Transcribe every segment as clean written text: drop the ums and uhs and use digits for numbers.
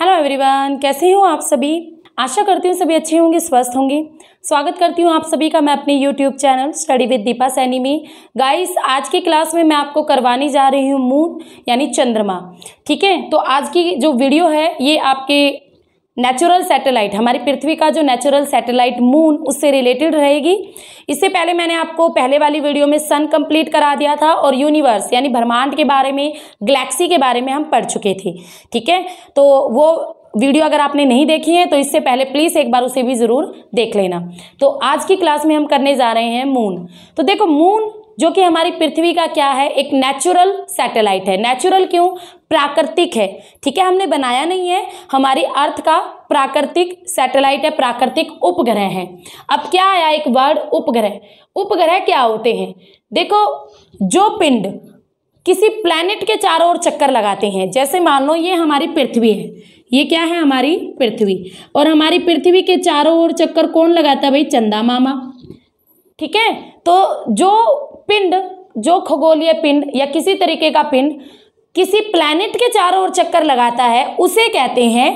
Hello everyone, कैसे हो आप सभी। आशा करती हूँ सभी अच्छे होंगे, स्वस्थ होंगे। स्वागत करती हूँ आप सभी का मैं अपने YouTube channel study with Deepa Saini में। गाइस, आज की क्लास में मैं आपको करवाने जा रही हूँ मून यानी चंद्रमा। ठीक है, तो आज की जो वीडियो है ये आपके नेचुरल सैटेलाइट, हमारी पृथ्वी का जो नेचुरल सैटेलाइट मून, उससे रिलेटेड रहेगी। इससे पहले मैंने आपको पहले वाली वीडियो में सन कंप्लीट करा दिया था और यूनिवर्स यानी ब्रह्मांड के बारे में, गैलेक्सी के बारे में हम पढ़ चुके थे। ठीक है, तो वो वीडियो अगर आपने नहीं देखी है तो इससे पहले प्लीज़ एक बार उसे भी ज़रूर देख लेना। तो आज की क्लास में हम करने जा रहे हैं मून। तो देखो, मून जो कि हमारी पृथ्वी का क्या है, एक नेचुरल सैटेलाइट है। नेचुरल क्यों? प्राकृतिक है। ठीक है, हमने बनाया नहीं है, हमारी अर्थ का प्राकृतिक सैटेलाइट है, प्राकृतिक उपग्रह है। अब क्या आया एक वर्ड, उपग्रह। उपग्रह क्या होते हैं? देखो, जो पिंड किसी प्लैनेट के चारों ओर चक्कर लगाते हैं, जैसे मान लो ये हमारी पृथ्वी है, ये क्या है हमारी पृथ्वी, और हमारी पृथ्वी के चारों ओर चक्कर कौन लगाता है भाई? चंदा मामा। ठीक है, तो जो पिंड, जो खगोलीय पिंड या किसी तरीके का पिंड किसी प्लैनेट के चारों ओर चक्कर लगाता है उसे कहते हैं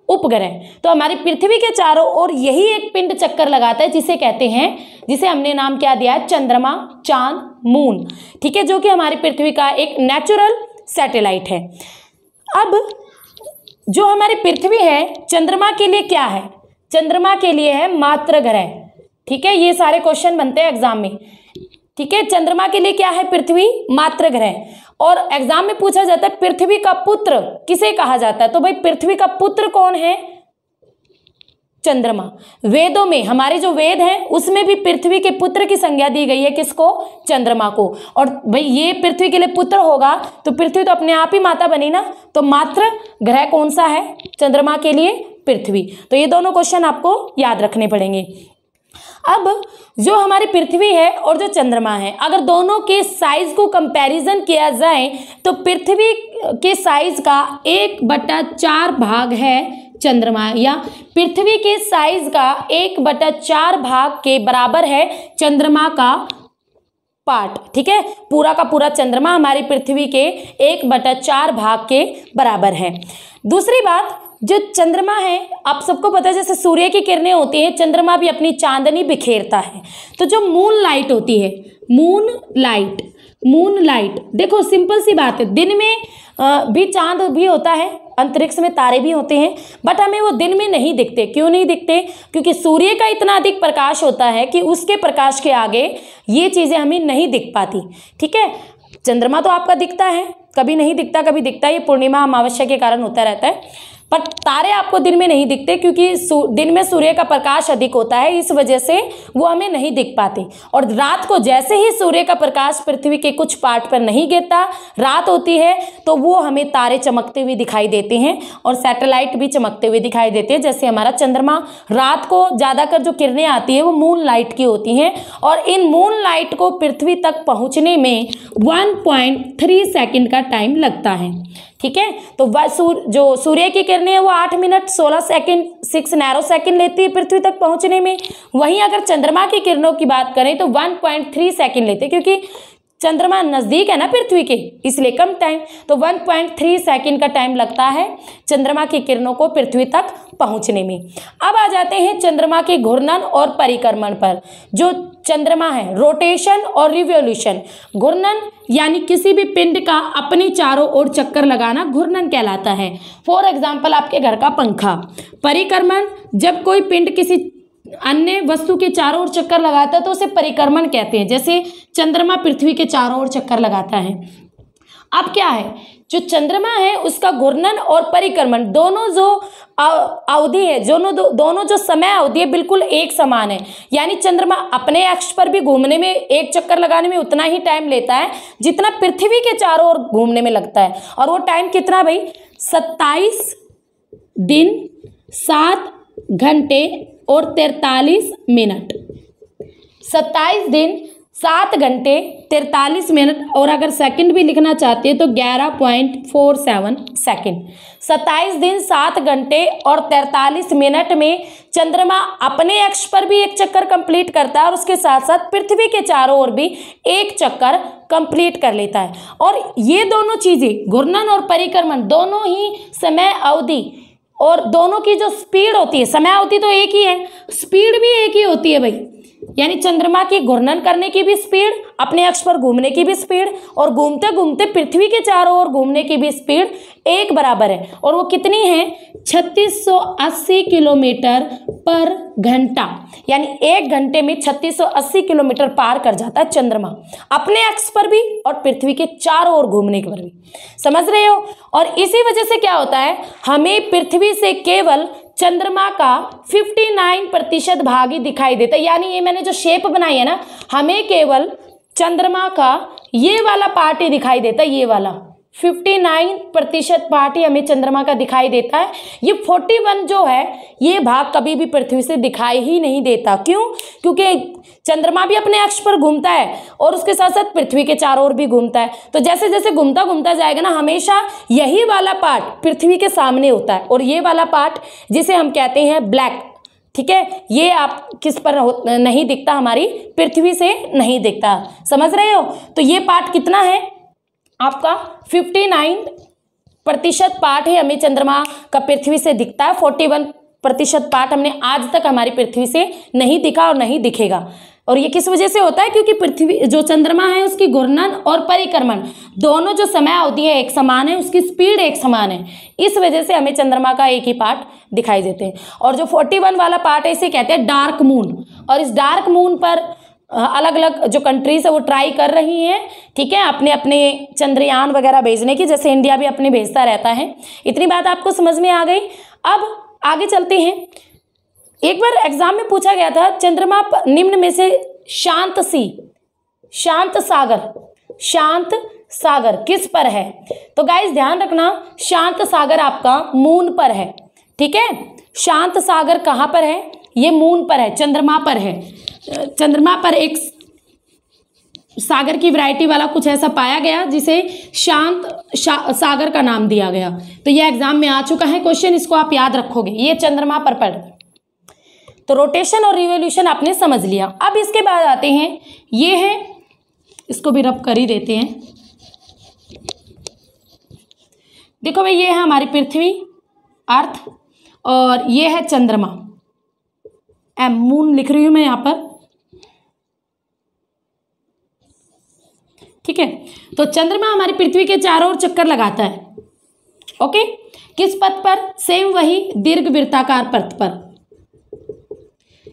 उपग्रह। तो हमारी पृथ्वी के चारों ओर यही एक पिंड चक्कर लगाता है जिसे कहते हैं, जिसे हमने नाम क्या दिया है? चंद्रमा, चांद, मून। ठीक है, जो कि हमारी पृथ्वी का एक नेचुरल सैटेलाइट है। अब जो हमारी पृथ्वी है, चंद्रमा के लिए क्या है? चंद्रमा के लिए है मातृ ग्रह। ठीक है, ये सारे क्वेश्चन बनते हैं एग्जाम में। ठीक है, चंद्रमा के लिए क्या है? पृथ्वी, मातृ ग्रह। और एग्जाम में पूछा जाता है पृथ्वी का पुत्र किसे कहा जाता है? तो भाई पृथ्वी का पुत्र कौन है? चंद्रमा। वेदों में, हमारे जो वेद हैं उसमें भी पृथ्वी के पुत्र की संज्ञा दी गई है। किसको? चंद्रमा को। और भाई ये पृथ्वी के लिए पुत्र होगा तो पृथ्वी तो अपने आप ही माता बनी ना। तो मातृ ग्रह कौन सा है? चंद्रमा के लिए पृथ्वी। तो ये दोनों क्वेश्चन आपको याद रखने पड़ेंगे। अब जो हमारी पृथ्वी है और जो चंद्रमा है, अगर दोनों के साइज को कंपैरिजन किया जाए तो पृथ्वी के साइज का 1/4 भाग है चंद्रमा, या पृथ्वी के साइज का 1/4 भाग के बराबर है चंद्रमा का पार्ट। ठीक है, पूरा का पूरा चंद्रमा हमारी पृथ्वी के 1/4 भाग के बराबर है। दूसरी बात, जो चंद्रमा है, आप सबको पता है जैसे सूर्य की किरणें होती हैं, चंद्रमा भी अपनी चांदनी बिखेरता है। तो जो मून लाइट होती है, मून लाइट, देखो सिंपल सी बात है, दिन में भी चांद भी होता है, अंतरिक्ष में तारे भी होते हैं, बट हमें वो दिन में नहीं दिखते। क्यों नहीं दिखते? क्योंकि सूर्य का इतना अधिक प्रकाश होता है कि उसके प्रकाश के आगे ये चीज़ें हमें नहीं दिख पाती। ठीक है, चंद्रमा तो आपका दिखता है, कभी नहीं दिखता कभी दिखता है, ये पूर्णिमा अमावस्या के कारण होता रहता है। पर तारे आपको दिन में नहीं दिखते क्योंकि दिन में सूर्य का प्रकाश अधिक होता है, इस वजह से वो हमें नहीं दिख पाते। और रात को जैसे ही सूर्य का प्रकाश पृथ्वी के कुछ पार्ट पर नहीं गिरता, रात होती है, तो वो हमें तारे चमकते हुए दिखाई देते हैं और सैटेलाइट भी चमकते हुए दिखाई देते हैं। जैसे हमारा चंद्रमा, रात को ज़्यादातर जो किरणें आती है वो मून लाइट की होती हैं, और इन मून लाइट को पृथ्वी तक पहुँचने में 1.3 सेकेंड का टाइम लगता है। ठीक है, तो जो सूर्य की किरणें है वो 8 मिनट 16 सेकेंड 6 नैरो सेकेंड लेती है पृथ्वी तक पहुंचने में। वहीं अगर चंद्रमा की किरणों की बात करें तो 1.3 सेकेंड लेते हैं, क्योंकि चंद्रमा नज़दीक है ना पृथ्वी के, इसलिए कम टाइम। तो 1.3 सेकेंड का टाइम लगता है चंद्रमा की किरणों को पृथ्वी तक पहुंचने में। अब आ जाते हैं चंद्रमा के घूर्णन और परिक्रमण पर। जो चंद्रमा है, रोटेशन और रिवॉल्यूशन। घूर्णन यानी किसी भी पिंड का अपने चारों ओर चक्कर लगाना घूर्णन कहलाता है। फॉर एग्जाम्पल आपके घर का पंखा। परिक्रमण, जब कोई पिंड किसी अन्य वस्तु के चारों ओर चक्कर लगाता है तो उसे परिक्रमण कहते हैं। जैसे चंद्रमा पृथ्वी के चारों ओर चक्कर लगाता है। अब क्या है, जो चंद्रमा है उसका घूर्णन और परिक्रमण दोनों जो अवधि है, दोनों जो समय अवधि है बिल्कुल एक समान है। यानी चंद्रमा अपने अक्ष पर भी घूमने में, एक चक्कर लगाने में उतना ही टाइम लेता है जितना पृथ्वी के चारों ओर घूमने में लगता है। और वो टाइम कितना भाई? 27 दिन 7 घंटे और 43 मिनट। 27 दिन 7 घंटे 43 मिनट, और अगर सेकंड भी लिखना चाहते हैं तो 11.47 सेकंड। 27 दिन 7 घंटे और 43 मिनट में चंद्रमा अपने अक्ष पर भी एक चक्कर कंप्लीट करता है और उसके साथ साथ पृथ्वी के चारों ओर भी एक चक्कर कंप्लीट कर लेता है। और ये दोनों चीज़ें, घूर्णन और परिक्रमण, दोनों ही समय अवधि और दोनों की जो स्पीड होती है, समय होती तो एक ही है, स्पीड भी एक ही होती है भाई। यानी चंद्रमा की घूर्णन करने की भी स्पीड, अपने अक्ष पर घूमने की भी स्पीड, और घूमते घूमते पृथ्वी के चारों ओर घूमने की भी स्पीड एक बराबर है। और वो कितनी है? 3680 किलोमीटर पर घंटा। यानी एक घंटे में 3680 किलोमीटर पार कर जाता है चंद्रमा, अपने अक्ष पर भी और पृथ्वी के चारों ओर घूमने पर भी। समझ रहे हो? और इसी वजह से क्या होता है, हमें पृथ्वी से केवल चंद्रमा का 59% भाग ही दिखाई देता है। यानी ये मैंने जो शेप बनाई है ना, हमें केवल चंद्रमा का ये वाला पार्ट ही दिखाई देता है, ये वाला 59% पार्ट ही हमें चंद्रमा का दिखाई देता है। ये 41 जो है, ये भाग कभी भी पृथ्वी से दिखाई ही नहीं देता। क्यों? क्योंकि चंद्रमा भी अपने अक्ष पर घूमता है और उसके साथ साथ पृथ्वी के चारों ओर भी घूमता है। तो जैसे जैसे घूमता घूमता जाएगा ना, हमेशा यही वाला पार्ट पृथ्वी के सामने होता है, और ये वाला पार्ट जिसे हम कहते हैं ब्लैक, ठीक है, ये आप किस पर नहीं दिखता, हमारी पृथ्वी से नहीं दिखता। समझ रहे हो? तो ये पार्ट कितना है आपका? 59% पार्ट है हमें चंद्रमा का पृथ्वी से दिखता है। 41% पार्ट हमने आज तक हमारी पृथ्वी से नहीं दिखा और नहीं दिखेगा। और ये किस वजह से होता है? क्योंकि पृथ्वी जो चंद्रमा है उसकी घूर्णन और परिक्रमण दोनों जो समय अवधि है एक समान है, उसकी स्पीड एक समान है। इस वजह से हमें चंद्रमा का एक ही पार्ट दिखाई देते हैं। और जो 41 वाला पार्ट है इसे कहते हैं डार्क मून। और इस डार्क मून पर अलग अलग जो कंट्रीज है वो ट्राई कर रही हैं, ठीक है, अपने अपने चंद्रयान वगैरह भेजने की, जैसे इंडिया भी अपने भेजता रहता है। इतनी बात आपको समझ में आ गई। अब आगे चलते हैं। एक बार एग्जाम में पूछा गया था, चंद्रमा पर निम्न में से शांत सागर किस पर है? तो गाइस ध्यान रखना, शांत सागर आपका मून पर है, ठीक है। शांत सागर कहाँ पर है? ये मून पर है, चंद्रमा पर है। चंद्रमा पर एक सागर की वैरायटी वाला कुछ ऐसा पाया गया जिसे शांत सागर का नाम दिया गया। तो ये एग्जाम में आ चुका है क्वेश्चन, इसको आप याद रखोगे। ये चंद्रमा पर पड़, तो रोटेशन और रिवोल्यूशन आपने समझ लिया। अब इसके बाद आते हैं, ये है, इसको भी रब कर ही देते हैं। देखो भाई, ये है हमारी पृथ्वी, अर्थ, और ये है चंद्रमा, मून लिख रही हूं मैं यहां पर, ठीक है। तो चंद्रमा हमारी पृथ्वी के चारों ओर चक्कर लगाता है, ओके। किस पथ पर? सेम वही दीर्घ वृत्ताकार पथ पर,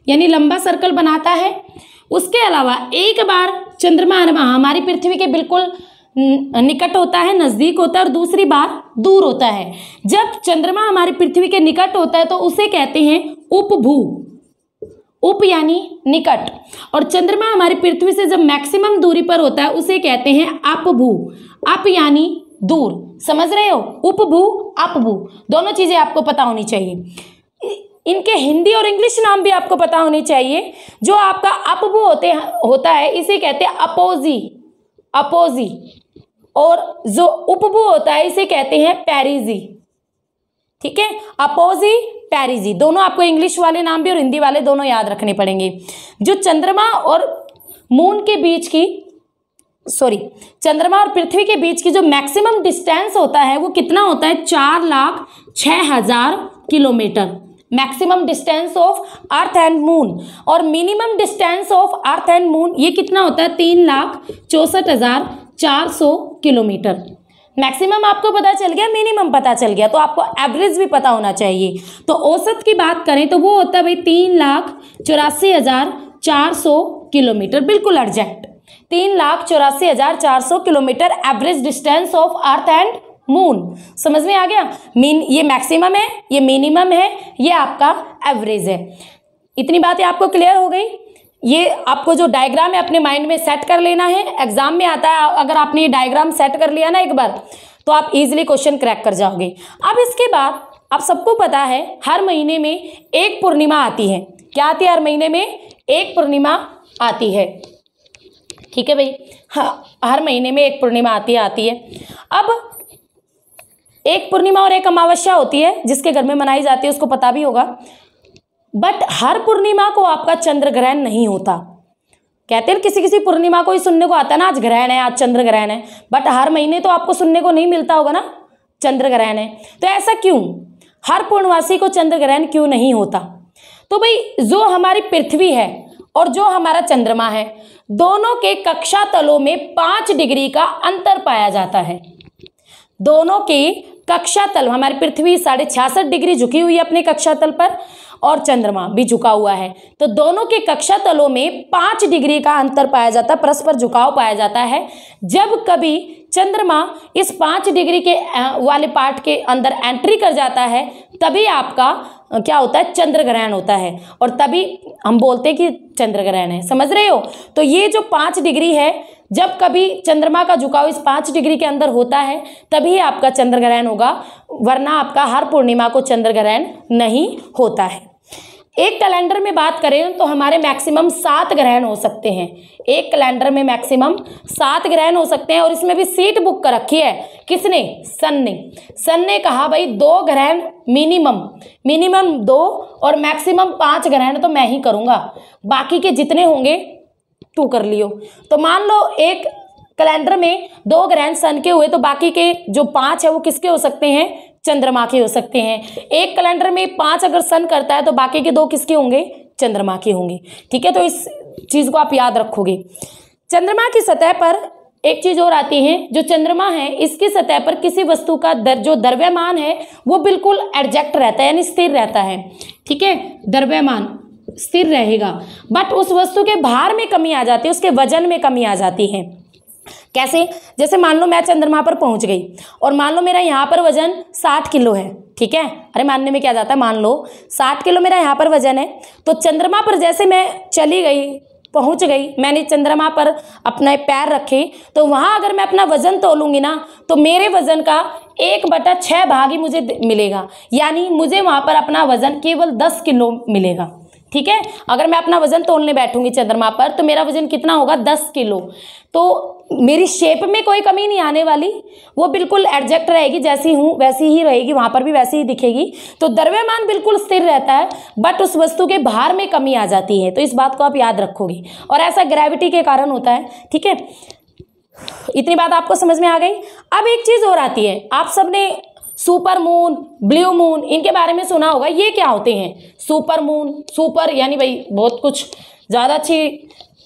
यानी लंबा सर्कल बनाता है। उसके अलावा एक बार चंद्रमा हमारी पृथ्वी के बिल्कुल निकट होता है, नजदीक होता है, और दूसरी बार दूर होता है। जब चंद्रमा हमारी पृथ्वी के निकट होता है तो उसे कहते हैं उपभू, उप यानी निकट। और चंद्रमा हमारी पृथ्वी से जब मैक्सिमम दूरी पर होता है उसे कहते हैं अपभू, अप यानी दूर। समझ रहे हो? उपभू, अपभू, दोनों चीजें आपको पता होनी चाहिए। इनके हिंदी और इंग्लिश नाम भी आपको पता होने चाहिए। जो आपका अपभू होता है इसे कहते हैं अपोजी, और जो उपभू होता है इसे कहते हैं पेरिजी, ठीक है। अपोजी, पेरिजी, दोनों आपको इंग्लिश वाले नाम भी और हिंदी वाले दोनों याद रखने पड़ेंगे। जो चंद्रमा और मून के बीच की, चंद्रमा और पृथ्वी के बीच की जो मैक्सिमम डिस्टेंस होता है वो कितना होता है? 4,06,000 kilometre, maximum distance of earth and moon. और minimum distance of earth and moon ये कितना होता है? 3,64,400 किलोमीटर। मैक्सिमम आपको पता चल गया, मिनिमम पता चल गया, तो आपको एवरेज भी पता होना चाहिए। तो औसत की बात करें तो वो होता है भाई 3,84,400 किलोमीटर, बिल्कुल exact 3,84,400 kilometre average distance of earth and moon. समझ में आ गया? ये मैक्सिमम है, ये मिनिमम है, ये आपका एवरेज है। इतनी बातें आपको क्लियर हो गई? ये आपको जो डायग्राम है अपने माइंड में सेट कर लेना है, एग्जाम में आता है। अगर आपने ये डायग्राम सेट कर लिया ना एक बार, तो आप इजीली क्वेश्चन क्रैक कर जाओगे। अब इसके बाद आप सबको पता है हर महीने में एक पूर्णिमा आती है। क्या आती है? हर महीने में एक पूर्णिमा आती है, ठीक है भाई। हाँ, हर महीने में एक पूर्णिमा आती है। अब एक पूर्णिमा और एक अमावस्या होती है जिसके घर में मनाई जाती है, उसको पता भी होगा। बट हर पूर्णिमा को आपका चंद्र ग्रहण नहीं होता। कहते हैं किसी किसी पूर्णिमा को ही सुनने को आता है ना, आज ग्रहण है, आज चंद्र ग्रहण है, बट हर महीने तो आपको सुनने को नहीं मिलता होगा ना चंद्र ग्रहण है। तो ऐसा क्यों? हर पूर्णवासी को चंद्र ग्रहण क्यों नहीं होता? तो भाई जो हमारी पृथ्वी है और जो हमारा चंद्रमा है, दोनों के कक्षा तलों में 5 डिग्री का अंतर पाया जाता है। दोनों के कक्षा तल, हमारी पृथ्वी 66.5 डिग्री झुकी हुई है अपने कक्षा तल पर और चंद्रमा भी झुका हुआ है, तो दोनों के कक्षा तलों में 5 डिग्री का अंतर पाया जाता है, परस्पर झुकाव पाया जाता है। जब कभी चंद्रमा इस 5 डिग्री के वाले पार्ट के अंदर एंट्री कर जाता है, तभी आपका क्या होता है, चंद्र ग्रहण होता है, और तभी हम बोलते हैं कि चंद्र ग्रहण है। समझ रहे हो? तो ये जो 5 डिग्री है, जब कभी चंद्रमा का झुकाव इस 5 डिग्री के अंदर होता है तभी आपका चंद्र ग्रहण होगा, वरना आपका हर पूर्णिमा को चंद्र ग्रहण नहीं होता है। एक कैलेंडर में बात करें तो हमारे मैक्सिमम 7 ग्रहण हो सकते हैं। एक कैलेंडर में मैक्सिमम 7 ग्रहण हो सकते हैं, और इसमें भी सीट बुक कर रखी है किसने? सन ने कहा भाई 2 ग्रहण मिनिमम 2 और मैक्सिमम 5 ग्रहण तो मैं ही करूँगा, बाकी के जितने होंगे तू कर लियो। तो मान लो एक कैलेंडर में 2 ग्रहण सन के हुए, तो बाकी के जो 5 है वो किसके हो सकते हैं? चंद्रमा के हो सकते हैं। एक कैलेंडर में 5 अगर सन करता है तो बाकी के 2 किसके होंगे? चंद्रमा के होंगे। ठीक है, तो इस चीज को आप याद रखोगे। चंद्रमा की सतह पर एक चीज और आती है, जो चंद्रमा है इसकी सतह पर किसी वस्तु का जो द्रव्यमान है वो बिल्कुल एडजस्ट रहता है, यानी स्थिर रहता है। ठीक है, द्रव्यमान स्थिर रहेगा, बट उस वस्तु के भार में कमी आ जाती है, उसके वजन में कमी आ जाती है। कैसे? जैसे मान लो मैं चंद्रमा पर पहुंच गई और मान लो मेरा यहाँ पर वजन 60 किलो है। ठीक है, अरे मानने में क्या जाता है, मान लो 60 किलो मेरा यहाँ पर वजन है, तो चंद्रमा पर जैसे मैं चली गई, पहुंच गई, मैंने चंद्रमा पर अपने पैर रखे, तो वहाँ अगर मैं अपना वजन तोलूंगी ना, तो मेरे वजन का 1/6 भाग ही मुझे मिलेगा, यानी मुझे वहाँ पर अपना वजन केवल 10 किलो मिलेगा। ठीक है, अगर मैं अपना वजन तोलने बैठूंगी चंद्रमा पर तो मेरा वजन कितना होगा? 10 किलो। तो मेरी शेप में कोई कमी नहीं आने वाली, वो बिल्कुल एडजस्ट रहेगी, जैसी हूँ वैसी ही रहेगी, वहां पर भी वैसी ही दिखेगी। तो द्रव्यमान बिल्कुल स्थिर रहता है, बट उस वस्तु के भार में कमी आ जाती है। तो इस बात को आप याद रखोगे, और ऐसा ग्रेविटी के कारण होता है। ठीक है, इतनी बात आपको समझ में आ गई। अब एक चीज और आती है, आप सबने सुपर मून, ब्लू मून, इनके बारे में सुना होगा। ये क्या होते हैं? सुपर मून, सुपर यानी भाई बहुत कुछ ज़्यादा अच्छी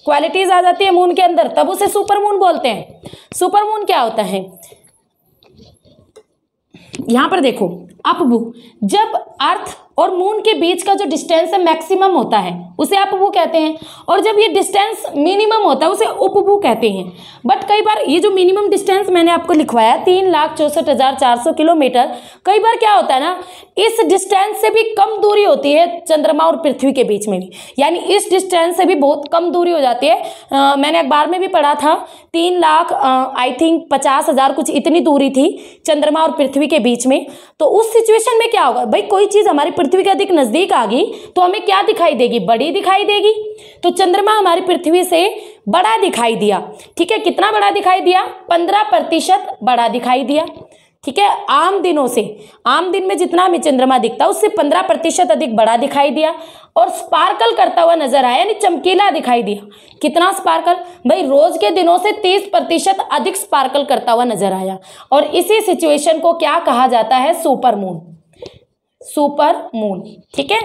क्वालिटीज आ जाती है मून के अंदर, तब उसे सुपर मून बोलते हैं। सुपर मून क्या होता है? यहां पर देखो, अपभू, जब अर्थ और मून के बीच का जो डिस्टेंस है मैक्सिमम होता है उसे अपभू कहते हैं, और जब ये डिस्टेंस मिनिमम होता है उसे उपभू कहते हैं। बट कई बार ये जो मिनिमम डिस्टेंस मैंने आपको लिखवाया 3,64,400 किलोमीटर, कई बार क्या होता है ना, इस डिस्टेंस से भी कम दूरी होती है चंद्रमा और पृथ्वी के बीच में भी, यानी इस डिस्टेंस से भी बहुत कम दूरी हो जाती है। मैंने अखबार में भी पढ़ा था 3 लाख आई थिंक 50,000 कुछ इतनी दूरी थी चंद्रमा और पृथ्वी के बीच में। तो उस सिचुएशन में क्या होगा भाई, कोई चीज हमारी पृथ्वी के अधिक नजदीक आ गई तो हमें क्या दिखाई देगी? बड़ी दिखाई देगी। तो चंद्रमा हमारी पृथ्वी से बड़ा दिखाई दिया। ठीक है, कितना बड़ा दिखाई दिया? 15% बड़ा दिखाई दिया। ठीक है, आम दिनों से, आम दिन में जितना हमें चंद्रमा दिखता है उससे 15% अधिक बड़ा दिखाई दिया, और स्पार्कल करता हुआ नजर आया, यानी चमकीला दिखाई दिया। कितना स्पार्कल? भाई रोज के दिनों से 30% अधिक स्पार्कल करता हुआ नजर आया। और इसी सिचुएशन को क्या कहा जाता है? Super moon. Super moon. ठीक है,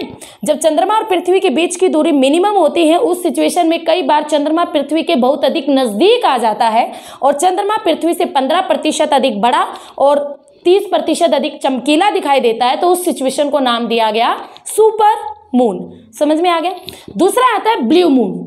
जब चंद्रमा और पृथ्वी के बीच की दूरी मिनिमम होती है, उस सिचुएशन में कई बार चंद्रमा पृथ्वी के बहुत अधिक नजदीक आ जाता है, और चंद्रमा पृथ्वी से 15% अधिक बड़ा और 30% अधिक चमकीला दिखाई देता है। तो उस सिचुएशन को नाम दिया गया सुपर मून। समझ में आ गया? दूसरा आता है ब्लू मून।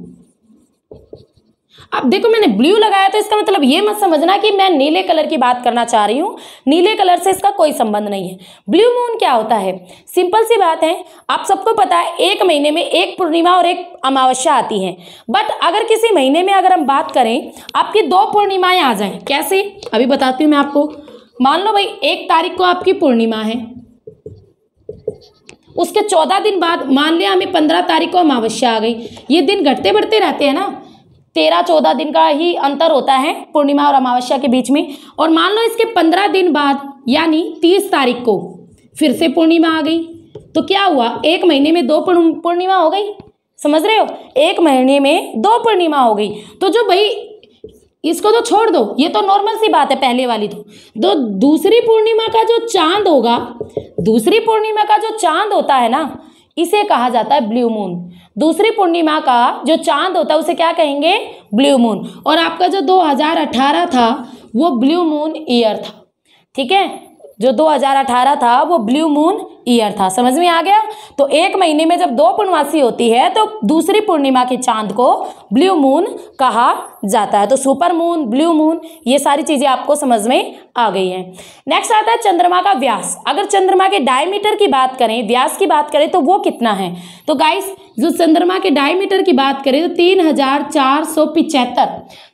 अब देखो, मैंने ब्लू लगाया तो इसका मतलब ये मत समझना कि मैं नीले कलर की बात करना चाह रही हूँ, नीले कलर से इसका कोई संबंध नहीं है। ब्लू मून क्या होता है? सिंपल सी बात है, आप सबको पता है एक महीने में एक पूर्णिमा और एक अमावस्या आती है। बट अगर किसी महीने में अगर हम बात करें, आपकी 2 पूर्णिमाएं आ जाएं, कैसे? अभी बताती हूँ मैं आपको। मान लो भाई 1 तारीख को आपकी पूर्णिमा है, उसके 14 दिन बाद मान लिया हमें 15 तारीख को अमावस्या आ गई। ये दिन घटते बढ़ते रहते हैं ना, 13-14 दिन का ही अंतर होता है पूर्णिमा और अमावस्या के बीच में। और मान लो इसके 15 दिन बाद यानी 30 तारीख को फिर से पूर्णिमा आ गई, तो क्या हुआ? 1 महीने में 2 पूर्णिमा हो गई। समझ रहे हो? 1 महीने में 2 पूर्णिमा हो गई। तो जो भाई इसको तो छोड़ दो, ये तो नॉर्मल सी बात है पहले वाली। तो दूसरी पूर्णिमा का जो चांद होगा दूसरी पूर्णिमा का जो चांद होता है ना, इसे कहा जाता है ब्लू मून। दूसरी पूर्णिमा का जो चांद होता है उसे क्या कहेंगे? Blue moon. और आपका जो 2018 था वो ब्लू मून ईयर था, ठीक है, जो 2018 था वो ब्लू मून ईयर था। समझ में आ गया? तो एक महीने में जब 2 पूर्णमासी होती है तो दूसरी पूर्णिमा के चांद को ब्लू मून कहा जाता है। तो सुपर मून, ब्लू मून, ये सारी चीजें आपको समझ में आ गई हैं। नेक्स्ट आता है चंद्रमा का व्यास। अगर चंद्रमा के डायमीटर की बात करें, व्यास की बात करें तो वो कितना है? तो गाइस जो चंद्रमा के डायमीटर की बात करें तो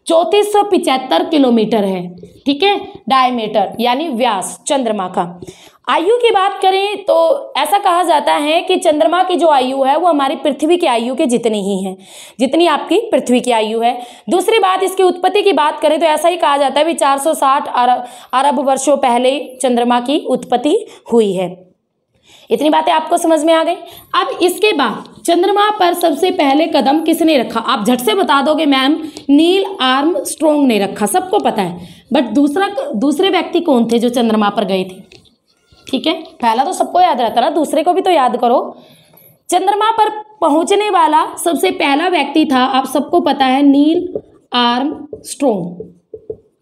3475 किलोमीटर है, ठीक है, डायमीटर यानी व्यास चंद्रमा का। आयु की बात करें तो ऐसा कहा जाता है कि चंद्रमा की जो आयु है वो हमारी पृथ्वी की आयु के जितनी ही है, जितनी आपकी पृथ्वी की आयु है। दूसरी बात, इसकी उत्पत्ति की बात करें तो ऐसा ही कहा जाता है कि 460 अरब वर्षों पहले चंद्रमा की उत्पत्ति हुई है। इतनी बातें आपको समझ में आ गई। अब इसके बाद चंद्रमा पर सबसे पहले कदम किसने रखा? आप झट से बता दोगे मैम नील आर्मस्ट्रॉन्ग ने रखा, सबको पता है, बट दूसरे व्यक्ति कौन थे जो चंद्रमा पर गए थे? ठीक है, पहला तो सबको याद रहता ना, दूसरे को भी तो याद करो। चंद्रमा पर पहुंचने वाला सबसे पहला व्यक्ति था, आप सबको पता है, नील आर्मस्ट्रॉन्ग।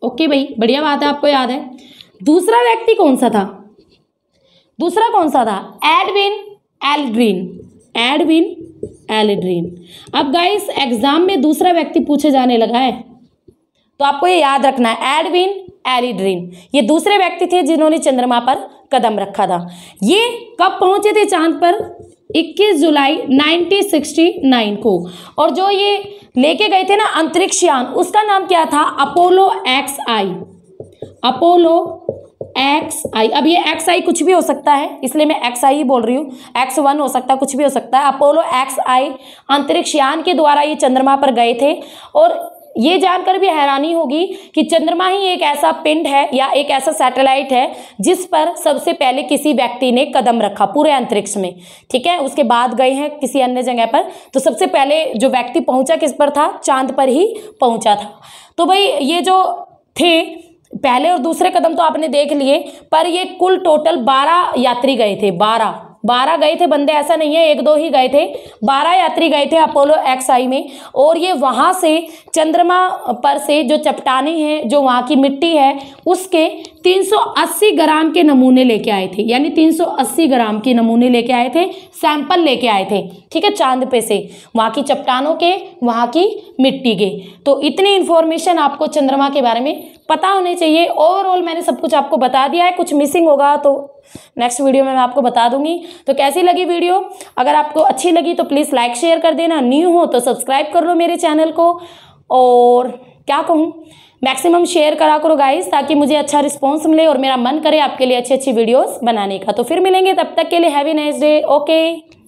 ओके भाई, बढ़िया बात है, आपको याद है। दूसरा व्यक्ति कौन सा था? दूसरा कौन सा था? Edwin Aldrin. अब गाइस एग्जाम में दूसरा व्यक्ति पूछे जाने लगा है तो आपको ये याद रखना है, एडविन एल्ड्रिन, ये दूसरे व्यक्ति थे जिन्होंने चंद्रमा पर कदम रखा था। ये कब पहुंचे थे चांद पर? 21 जुलाई 1969 को। और जो ये लेके गए थे ना अंतरिक्ष यान, उसका नाम क्या था? Apollo XI। अब ये XI कुछ भी हो सकता है, इसलिए मैं XI ही बोल रही हूँ, X1 हो सकता है, कुछ भी हो सकता है। अपोलो XI अंतरिक्ष यान के द्वारा ये चंद्रमा पर गए थे। और ये जानकर भी हैरानी होगी कि चंद्रमा ही एक ऐसा पिंड है या एक ऐसा सैटेलाइट है जिस पर सबसे पहले किसी व्यक्ति ने कदम रखा पूरे अंतरिक्ष में, ठीक है। उसके बाद गए हैं किसी अन्य जगह पर, तो सबसे पहले जो व्यक्ति पहुंचा किस पर था? चांद पर ही पहुंचा था। तो भाई ये जो थे पहले और दूसरे कदम तो आपने देख लिए, पर ये कुल टोटल 12 यात्री गए थे। 12 गए थे बंदे, ऐसा नहीं है 1-2 ही गए थे, 12 यात्री गए थे अपोलो XI में। और ये वहाँ से चंद्रमा पर से जो चट्टानें हैं, जो वहाँ की मिट्टी है, उसके 380 ग्राम के नमूने लेके आए थे, यानी 380 ग्राम के नमूने लेके आए थे, सैंपल लेके आए थे, ठीक है, चांद पे से, वहाँ की चट्टानों के, वहाँ की मिट्टी के। तो इतनी इन्फॉर्मेशन आपको चंद्रमा के बारे में पता होने चाहिए। ओवरऑल मैंने सब कुछ आपको बता दिया है, कुछ मिसिंग होगा तो नेक्स्ट वीडियो में मैं आपको बता दूंगी। तो कैसी लगी वीडियो? अगर आपको अच्छी लगी तो प्लीज़ लाइक शेयर कर देना, न्यू हो तो सब्सक्राइब कर लो मेरे चैनल को, और क्या कहूँ, मैक्सिमम शेयर करा करो गाइस, ताकि मुझे अच्छा रिस्पॉन्स मिले और मेरा मन करे आपके लिए अच्छी अच्छी वीडियोस बनाने का। तो फिर मिलेंगे, तब तक के लिए have a nice day. Okay.